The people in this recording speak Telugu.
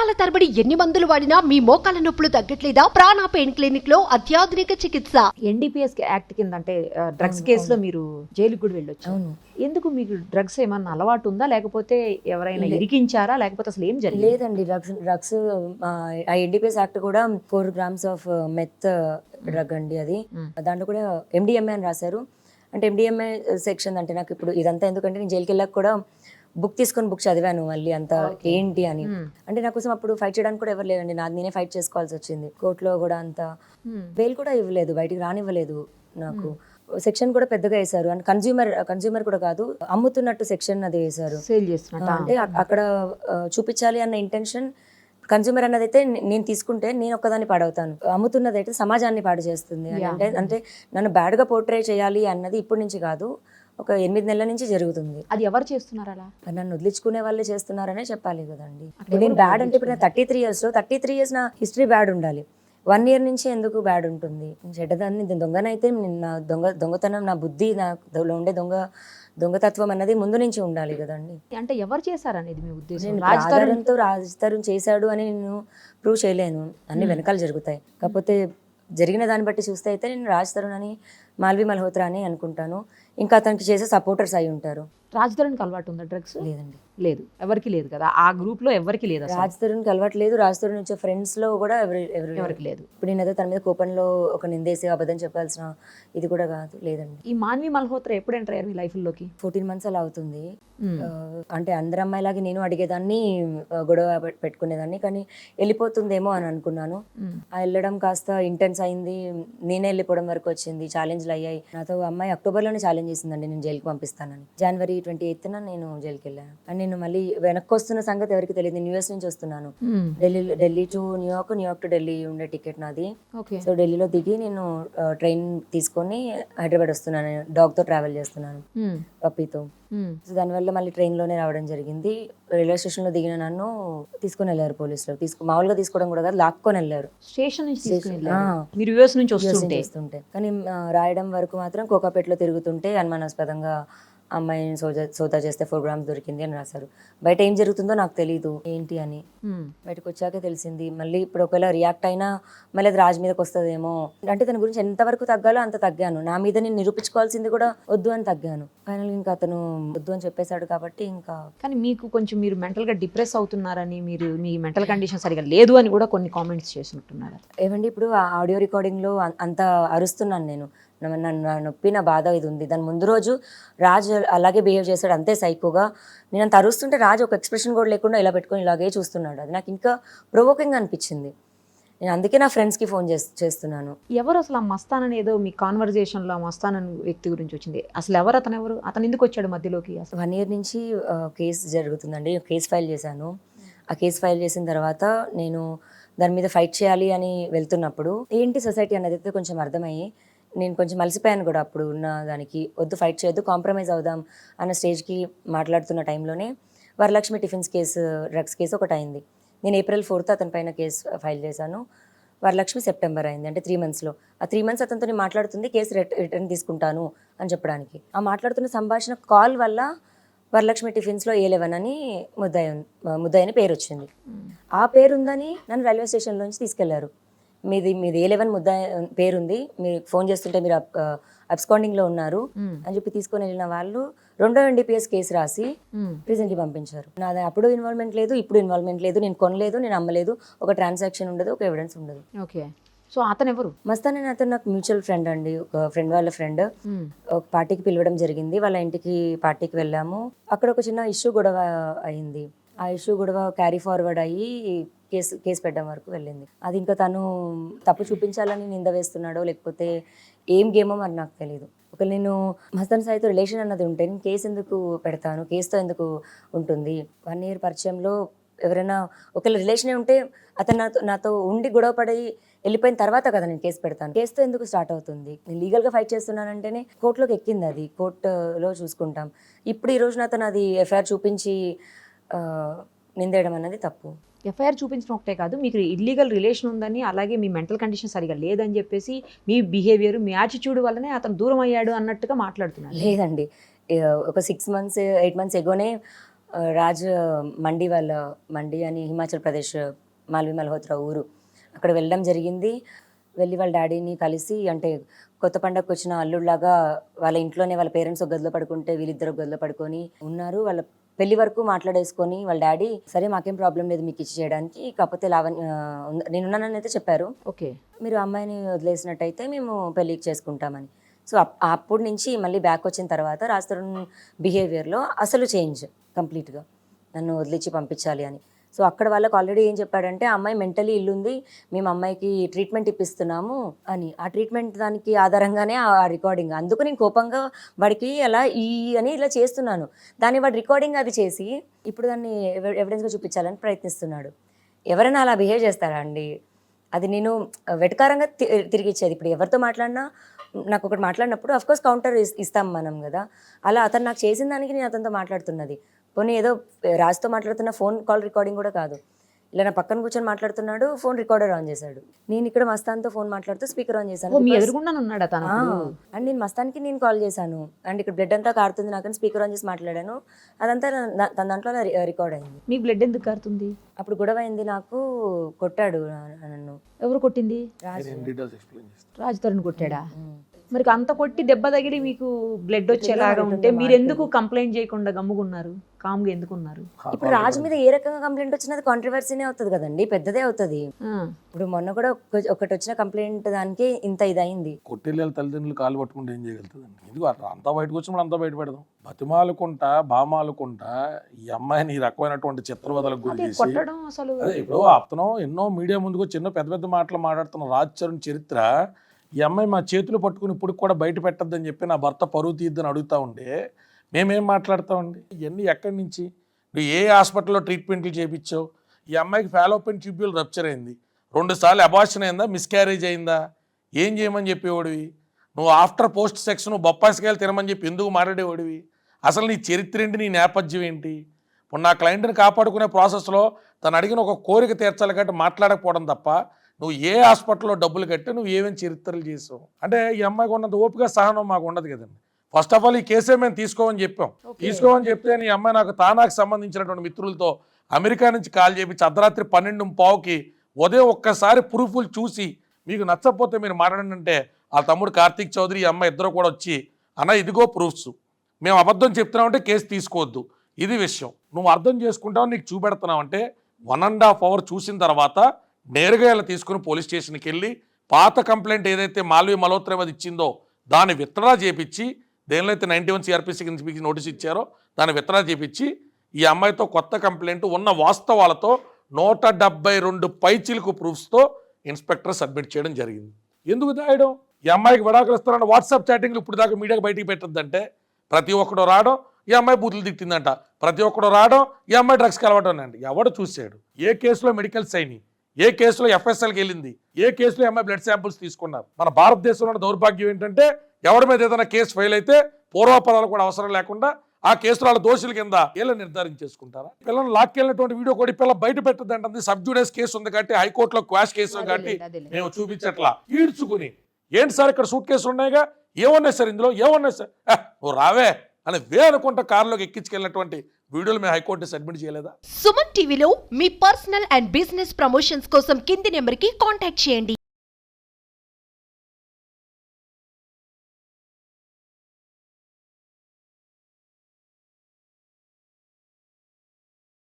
సంవత్సరాల తరబడి ఎన్ని మందులు వాడినా మీ మోకాల నొప్పులు తగ్గట్లేదా? ప్రాణ పెయిన్ క్లినిక్ లో అత్యాధునిక చికిత్స. ఎన్డీపీఎస్ యాక్ట్ కింద అంటే డ్రగ్స్ కేసులో మీరు జైలుకి కూడా వెళ్ళొచ్చు. అవును. ఎందుకు మీకు డ్రగ్స్ ఏమన్నా అలవాటు ఉందా, లేకపోతే ఎవరైనా ఇరికించారా, లేకపోతే అసలు ఏం జరిగింది? లేదండి, డ్రగ్స్ ఆ ఎన్డీపీఎస్ యాక్ట్ కూడా 4 grams ఆఫ్ మెత్ డ్రగ్ అండి అది. దాంట్లో కూడా ఎండిఎంఏ అని రాశారు. అంటే ఎండిఎంఏ సెక్షన్ అంటే నాకు ఇప్పుడు ఇదంతా ఎందుకంటే నేను జైలుకి వెళ్ళాక కూడా బుక్ చదివాను మళ్ళీ అంత ఏంటి అని. అంటే నా కోసం అప్పుడు ఫైట్ చేయడానికి కూడా ఎవరు లేదండి, నాది నేనే ఫైట్ చేసుకోవాల్సి వచ్చింది. కోర్టులో కూడా అంత బెయిల్ కూడా ఇవ్వలేదు, బయటికి రానివ్వలేదు నాకు. సెక్షన్ కూడా పెద్దగా వేశారు. అండ్ కన్జ్యూమర్ కూడా కాదు, అమ్ముతున్నట్టు సెక్షన్ అది వేశారు. సేల్ చేస్తున్నట్టు. అంటే అక్కడ చూపించాలి అన్న ఇంటెన్షన్. కన్జ్యూమర్ అన్నది అయితే నేను తీసుకుంటే నేను ఒక్కదాన్ని పాడవుతాను, అమ్ముతున్నది అయితే సమాజాన్ని పాడు చేస్తుంది. అంటే నన్ను బ్యాడ్ గా పోర్ట్రే చేయాలి అన్నది ఇప్పటి నుంచి కాదు, ఒక 8 నెలల నుంచి జరుగుతుంది. అది ఎవరు చేస్తున్నారు అలా? నన్ను వదిలించుకునే వాళ్ళే చేస్తున్నారనే చెప్పాలి కదండి. నేను బ్యాడ్ అంటే ఇప్పుడు 33 years నా హిస్టరీ బ్యాడ్ ఉండాలి. 1 year నుంచి ఎందుకు బ్యాడ్ ఉంటుంది? చెడ్డదాన్ని దొంగనైతే నా దొంగతనం, నా బుద్ధి, నాలో ఉండే దొంగతత్వం అన్నది ముందు నుంచి ఉండాలి కదండి. అంటే ఎవరు చేశారనేది మీ ఉద్దేశం? రాజ్ తరుణ్ చేశాడు అని నేను ప్రూవ్ చేయలేను, అన్ని వెనకాల జరుగుతాయి. కాకపోతే జరిగిన దాన్ని బట్టి చూస్తే అయితే నేను రాజ్ తరుణ్ అని, మాల్వి మల్హోత్రా అని అనుకుంటాను. ఇంకా అతనికి చేసే సపోర్టర్స్ అయి ఉంటారు. రాజ్ తరుణ్కి అలవాటు ఉందా డ్రగ్స్? లేదండి, లేదు, ఎవరికి లేదు కదా, ఆ గ్రూప్ లో ఎవరికి లేదు. రాజ్ తరుణ్కి అలవాటు లేదు. రాజ్ తరుణ్ వచ్చే ఫ్రెండ్స్ లో కూడా ఎవరికి లేదు. ఇప్పుడు నేనైతే తన మీద కోపంలో ఒక నిందేసి అబద్ధం చెప్పాల్సిన ఇది కూడా కాదు, లేదండి. ఈ మాన్వి మల్హోత్రా ఎప్పుడు ఎంటర్ అయ్యారు మీ లైఫ్ లోకి? 14 months అలా అవుతుంది. అంటే అందరు అమ్మాయిలాగే నేను అడిగేదాన్ని, గొడవ పెట్టుకునేదాన్ని, కానీ వెళ్ళిపోతుందేమో అని అనుకున్నాను. ఆ వెళ్ళడం కాస్త ఇంటెన్స్ అయింది, నేనే వెళ్ళిపోవడం వరకు వచ్చింది. ఛాలెంజ్లు అయ్యాయి. నాతో అమ్మాయి అక్టోబర్లోనే ఛాలెంజ్ చేసిందండి నేను జైలుకి పంపిస్తానని. January 28th నేను జైలుకి వెళ్ళాను. అండ్ నేను మళ్ళీ వెనక్కి వస్తున్న సంగతి ఎవరికి తెలియదు. నేను US నుంచి వస్తున్నాను. Delhi to New York, New York to Delhi ఉండే టికెట్ నాది. సో ఢిల్లీలో దిగి నేను ట్రైన్ తీసుకొని హైదరాబాద్ వస్తున్నాను. డాగ్ తో ట్రావెల్ చేస్తున్నాను, పప్పీతో. సో దానివల్ల మళ్ళీ ట్రైన్ లోనే రావడం జరిగింది. రైల్వే స్టేషన్ లో దిగిన నన్ను తీసుకొని వెళ్ళారు పోలీసులు. మామూలుగా తీసుకోవడం కూడా కాదు, లాక్కొని వెళ్ళారు స్టేషన్ నుంచి. మీరు US నుంచి వస్తుంటే కానీ రాయడం వరకు మాత్రం కోకాపేటలో తిరుగుతుంటే అనుమానాస్పదంగా అమ్మాయిని సోదా చేస్తే 4 grams దొరికింది అని రాశారు. బయట ఏం జరుగుతుందో నాకు తెలియదు ఏంటి అని. బయటకు వచ్చాకే తెలిసింది. మళ్ళీ ఇప్పుడు ఒకవేళ రియాక్ట్ అయినా మళ్ళీ అది రాజ్ మీదకి వస్తుందేమో. అంటే తన గురించి ఎంతవరకు తగ్గాలో అంత తగ్గాను. నా మీద నేను నిరూపించుకోవాల్సింది కూడా వద్దు అని తగ్గాను. ఫైనల్ ఇంకా అతను వద్దు అని చెప్పేశాడు కాబట్టి ఇంకా. కానీ మీకు కొంచెం మీరు మెంటల్ గా డిప్రెస్ అవుతున్నారని, మీరు మీ మెంటల్ కండిషన్ సరిగా లేదు అని కూడా కొన్ని కామెంట్స్ చేసినట్టున్నారు. ఏమండి, ఇప్పుడు ఆడియో రికార్డింగ్ లో అంత అరుస్తున్నాను నేను. నా నొప్పి, నా బాధ ఇది ఉంది. దాని ముందు రోజు రాజ్ అలాగే బిహేవ్ చేశాడు, అంతే సైకోగా. నేను అంత అరుస్తుంటే రాజ్ ఒక ఎక్స్ప్రెషన్ కూడా లేకుండా ఇలా పెట్టుకొని ఇలాగే చూస్తున్నాడు. అది నాకు ఇంకా ప్రొవోకింగ్ అనిపించింది. నేను అందుకే నా ఫ్రెండ్స్కి ఫోన్ చేస్తున్నాను. ఎవరు అసలు ఆ మస్తాన్ అని ఏదో మీ కాన్వర్జేషన్లో ఆ మస్తాన్ అనే వ్యక్తి గురించి వచ్చింది, అసలు ఎవరు అతను ఎందుకు వచ్చాడు మధ్యలోకి? అసలు 1 year నుంచి కేసు జరుగుతుందండి. కేసు ఫైల్ చేశాను. ఆ కేసు ఫైల్ చేసిన తర్వాత నేను దాని మీద ఫైట్ చేయాలి అని వెళ్తున్నప్పుడు ఏంటి సొసైటీ అన్నది అయితే కొంచెం అర్థమయ్యి నేను కొంచెం అలసిపోయాను కూడా. అప్పుడు ఉన్న దానికి వద్దు, ఫైట్ చేయొద్దు, కాంప్రమైజ్ అవుదాం అన్న స్టేజ్కి మాట్లాడుతున్న టైంలోనే Varalakshmi tiffins case, drugs case ఒకటి అయింది. నేను April 4th అతని పైన కేసు ఫైల్ చేశాను. వరలక్ష్మి September అయింది, అంటే 3 monthsలో. ఆ 3 months అతనితో మాట్లాడుతుంది కేసు రిటర్న్ తీసుకుంటాను అని చెప్పడానికి. ఆ మాట్లాడుతున్న సంభాషణ కాల్ వల్ల వరలక్ష్మి టిఫిన్స్లో A11 అని ముద్దయ్య అని పేరు వచ్చింది. ఆ పేరు ఉందని నన్ను రైల్వే స్టేషన్లోంచి తీసుకెళ్లారు. మీది A11 పేరుంది, మీరు ఫోన్ చేస్తుంటే మీరు అబ్స్కాండింగ్లో ఉన్నారు అని చెప్పి తీసుకొని వెళ్ళిన వాళ్ళు 2వ NDPS కేసు రాసి ప్రిజెంట్కి పంపించారు. నాది అప్పుడు ఇన్వాల్వ్మెంట్ లేదు, ఇప్పుడు ఇన్వాల్వ్మెంట్ లేదు. నేను కొనలేదు, నేను అమ్మలేదు, ఒక ట్రాన్సాక్షన్ ఉండదు, ఒక ఎవిడెన్స్ ఉండదు. ఓకే. సో అతను ఎవరు? మస్తాన్ అని అతను నాకు మ్యూచువల్ ఫ్రెండ్ అండి. ఒక ఫ్రెండ్ వాళ్ళ ఫ్రెండ్. ఒక పార్టీకి పిలవడం జరిగింది. వాళ్ళ ఇంటికి పార్టీకి వెళ్ళాము. అక్కడ ఒక చిన్న ఇష్యూ గొడవ అయింది. ఆ ఇష్యూ గొడవ క్యారీ ఫార్వర్డ్ అయ్యి కేసు పెట్టడం వరకు వెళ్ళింది. అది ఇంకా తను తప్పు చూపించాలని నింద వేస్తున్నాడో లేకపోతే ఏం గేమో మరి నాకు తెలియదు. ఒకవేళ నేను మస్తాన్ సాయితో రిలేషన్ అన్నది ఉంటే నేను కేసు ఎందుకు పెడతాను, కేసుతో ఎందుకు ఉంటుంది? 1 year పరిచయంలో ఎవరైనా ఒకవేళ రిలేషనే ఉంటే అతను నాతో ఉండి గొడవ పడి వెళ్ళిపోయిన తర్వాత కదా నేను కేసు పెడతాను. కేసుతో ఎందుకు స్టార్ట్ అవుతుంది? నేను లీగల్గా ఫైట్ చేస్తున్నానంటేనే కోర్టులోకి ఎక్కింది, అది కోర్టులో చూసుకుంటాం. ఇప్పుడు ఈరోజు నాతో నాది FIR చూపించి నిందేయడం అన్నది తప్పు. ఎఫ్ఐఆర్ చూపించడం ఒకటే కాదు, మీకు ఇల్లీగల్ రిలేషన్ ఉందని, అలాగే మీ మెంటల్ కండిషన్ సరిగా లేదని చెప్పేసి మీ బిహేవియర్, మీ యాటిట్యూడ్ వల్లనే అతను దూరం అయ్యాడు అన్నట్టుగా మాట్లాడుతున్నారు. లేదండి, ఒక 6 months 8 months ఎగోనే రాజ్ మండి అని హిమాచల్ ప్రదేశ్ మాల్వి మల్హోత్రా ఊరు, అక్కడ వెళ్ళడం జరిగింది. వెళ్ళి వాళ్ళ డాడీని కలిసి, అంటే కొత్త పండగకు వచ్చిన అల్లుడిలాగా వాళ్ళ ఇంట్లోనే వాళ్ళ పేరెంట్స్ ఒక గదిలో పడుకుంటే వీళ్ళిద్దరు ఒక గదిలో పడుకొని ఉన్నారు. వాళ్ళ పెళ్లి వరకు మాట్లాడేసుకొని వాళ్ళ డాడీ సరే మాకేం ప్రాబ్లం లేదు మీకు ఇచ్చి చేయడానికి, కాకపోతే నేనున్నానని అయితే చెప్పారు. ఓకే. మీరు అమ్మాయిని వదిలేసినట్టయితే మేము పెళ్ళికి చేసుకుంటామని. సో అప్పటి నుంచి మళ్ళీ బ్యాక్ వచ్చిన తర్వాత రాజ్ తరుణ్ బిహేవియర్లో అసలు చేంజ్ కంప్లీట్గా, నన్ను వదిలించి పంపించాలి అని. సో అక్కడ వాళ్ళకి ఆల్రెడీ ఏం చెప్పాడంటే అమ్మాయి మెంటలీ ఇల్లుంది, మేము అమ్మాయికి ట్రీట్మెంట్ ఇప్పిస్తున్నాము అని. ఆ ట్రీట్మెంట్ దానికి ఆధారంగానే ఆ రికార్డింగ్. అందుకు నేను కోపంగా వాడికి అలా అని ఇలా చేస్తున్నాను. దాన్ని వాడు రికార్డింగ్ అది చేసి ఇప్పుడు దాన్ని ఎవిడెన్స్గా చూపించాలని ప్రయత్నిస్తున్నాడు. ఎవరైనా అలా బిహేవ్ చేస్తారా అండి? అది నేను వెటకారంగా తిరిగి ఇచ్చేది. ఇప్పుడు ఎవరితో మాట్లాడినా నాకు ఒకటి మాట్లాడినప్పుడు అఫ్కోర్స్ కౌంటర్ ఇస్తాం మనం కదా. అలా అతను నాకు చేసిన దానికి నేను అతనితో మాట్లాడుతున్నది. పోనీ ఏదో రాజ్తో మాట్లాడుతున్న ఫోన్ కాల్ రికార్డింగ్ కూడా కాదు, ఇలా నా పక్కన కూర్చొని మాట్లాడుతున్నాడు, ఫోన్ రికార్డర్ ఆన్ చేశాడు. నేను ఇక్కడ మస్తాన్తో ఫోన్ మాట్లాడుతూ స్పీకర్ ఆన్ చేశాను. మీ ఎదురుగుండా ఉన్నాడు తను. అండ్ నేను మస్తాన్కి నేను కాల్ చేశాను, అండ్ ఇక్కడ బ్లడ్ అంతా కారుతుంది నాకు, స్పీకర్ ఆన్ చేసి మాట్లాడాను. అదంతా తన దాంట్లో రికార్డ్ అయింది. మీకు బ్లడ్ ఎందుకు కారుతుంది? అప్పుడు గొడవ అయింది, నాకు కొట్టాడు నన్ను. ఎవరు కొట్టింది? రాజ్ తరుణ్ కొట్టాడా? మరి అంత కొట్టి దెబ్బ తగిలి మీకు బ్లడ్ వచ్చేలాగా ఉంటే మీరు ఎందుకు కంప్లైంట్ చేయకుండా గమ్ముకున్నారు, కామ్గా ఎందుకున్నారు? ఇప్పుడు రాజు మీద ఏ రకంగా కంప్లైంట్ వచ్చినది కాంట్రవర్సీనే అవుతుంది కదండి, పెద్దదే అవుతుంది. ఇప్పుడు మొన్న కూడా ఒకటి వచ్చిన కంప్లైంట్ దానికి ఇంత ఇదైంది. కొట్టేళ్ళ తల్లిదండ్రులు కాలు పట్టుకుంటే ఏం చేయగలుగుతుందండి? ఎందుకు అంతా బయటకు వచ్చినప్పుడు అంతా బయట పెడదాం. బతిమాలుకుంటా బామాలుకుంటా ఈ అమ్మాయిని ఈ రకమైనటువంటి చిత్రవదలకు గురి చేసి కొట్టడం అసలు. అదే ఇప్పుడు అతను ఎన్నో మీడియా ముందుకు వచ్చి ఎన్నో పెద్ద పెద్ద మాటలు మాట్లాడుతున్న రాజ్ తరుణ్ చరిత్ర, ఈ అమ్మాయి మా చేతులు పట్టుకుని ఇప్పుడు కూడా బయట పెట్టద్దని చెప్పి నా భర్త పరువు తీద్దని అడుగుతా ఉంటే మేమేం మాట్లాడతామండి? ఇవన్నీ ఎక్కడి నుంచి? నువ్వు ఏ హాస్పిటల్లో ట్రీట్మెంట్లు చేయించావు? ఈ అమ్మాయికి ఫాలోపిన్ ట్యూబ్యూల్ రప్చర్ అయింది, 2 సార్లు అబార్షన్ అయిందా, మిస్క్యారేజ్ అయిందా? ఏం చేయమని చెప్పేవాడివి నువ్వు? ఆఫ్టర్ పోస్ట్ సెక్స్ నువ్వు బొప్పాయికాయలు తినమని చెప్పి ఎందుకు మాట్లాడేవాడివి? అసలు నీ చరిత్ర ఏంటి, నీ నేపథ్యం ఏంటి? ఇప్పుడు నా క్లయింట్ని కాపాడుకునే ప్రాసెస్లో తను అడిగిన ఒక కోరిక తీర్చాలి కాబట్టి మాట్లాడకపోవడం తప్ప నువ్వు ఏ హాస్పిటల్లో డబ్బులు కట్టి నువ్వు ఏమేమి చరిత్రలు చేసావు అంటే ఈ అమ్మాయికి ఉన్నంత ఓపిక సహనం మాకు ఉండదు కదండి. ఫస్ట్ ఆఫ్ ఆల్ ఈ కేసే మేము తీసుకోమని చెప్పాం. తీసుకోమని చెప్తే నీ అమ్మాయి నాకు తానాకు సంబంధించినటువంటి మిత్రులతో అమెరికా నుంచి కాల్ చేపించి అర్ధరాత్రి 12:15కి ఉదయం ఒక్కసారి ప్రూఫ్లు చూసి మీకు నచ్చకపోతే మీరు మాట్లాడండి అంటే ఆ తమ్ముడు కార్తీక్ చౌదరి ఈ అమ్మాయి ఇద్దరు కూడా వచ్చి అన్న ఇదిగో ప్రూఫ్స్, మేము అబద్ధం చెప్తున్నామంటే కేసు తీసుకోవద్దు, ఇది విషయం, నువ్వు అర్థం చేసుకుంటావు, నీకు చూపెడుతున్నావంటే 1.5 hours చూసిన తర్వాత నేరుగా ఇలా తీసుకుని పోలీస్ స్టేషన్కి వెళ్ళి పాత కంప్లైంట్ ఏదైతే మాల్వి మల్హోత్రా అది ఇచ్చిందో దాన్ని విత్డ్రా చేపించి, దేనిలో అయితే 91 CRPC కింద నోటీస్ ఇచ్చారో దాన్ని విత్డ్రా చేపించి ఈ అమ్మాయితో కొత్త కంప్లైంట్ ఉన్న వాస్తవాలతో 172 పైచిలుకు ప్రూఫ్స్తో ఇన్స్పెక్టర్ సబ్మిట్ చేయడం జరిగింది. ఎందుకు దాయడం? ఈ అమ్మాయికి విడాకులు ఇస్తారన్న వాట్సాప్ చాటింగ్లు ఇప్పుడు దాకా మీడియాకి బయటికి పెట్టద్దంటే ప్రతి ఒక్కడు రావడం ఈ అమ్మాయి బూతులు తిట్టిందంట, ప్రతి ఒక్కడు రావడం ఈ అమ్మాయి డ్రగ్స్కి అలవాటు అండి. ఎవడు చూశాడు? ఏ కేసులో మెడికల్స్ అయినాయి, ఏ కేసులో FSLకి వెళ్ళింది, ఏ కేసులో అమ్మాయి బ్లడ్ శాంపుల్స్ తీసుకున్నారు? మన భారతదేశంలో దౌర్భాగ్యం ఏంటంటే ఎవరి మీద ఏదైనా కేసు ఫెయిల్ అయితే పూర్వాపరాలు కూడా అవసరం లేకుండా ఆ కేసులో వాళ్ళ దోషుల కింద వీళ్ళని నిర్ధారించేసుకుంటారా? పిల్లలు లాక్కెళ్ళినటువంటి వీడియో కూడా పిల్ల బయట పెట్టద్దంటే సబ్జుడైస్ కేసు ఉంది కాబట్టి హైకోర్టులో క్వాష్ కేసు కాబట్టి మేము చూపించట్లా. ఈడ్చుకుని ఏంటి సార్ ఇక్కడ సూట్ కేసులు ఉన్నాయిగా, ఏమన్నాయి సార్ ఇందులో, ఏమన్నాయి సార్, నువ్వు రావే అని అనుకుంటా కారులోకి ఎక్కించుకెళ్ళినటువంటి వీడియోలు మేము హైకోర్టు సబ్మిట్ చేయలేదా? సుమన్ టీవీలో మీ పర్సనల్ అండ్ బిజినెస్ ప్రమోషన్స్ కోసం కింది నెంబర్కి కాంటాక్ట్ చేయండి.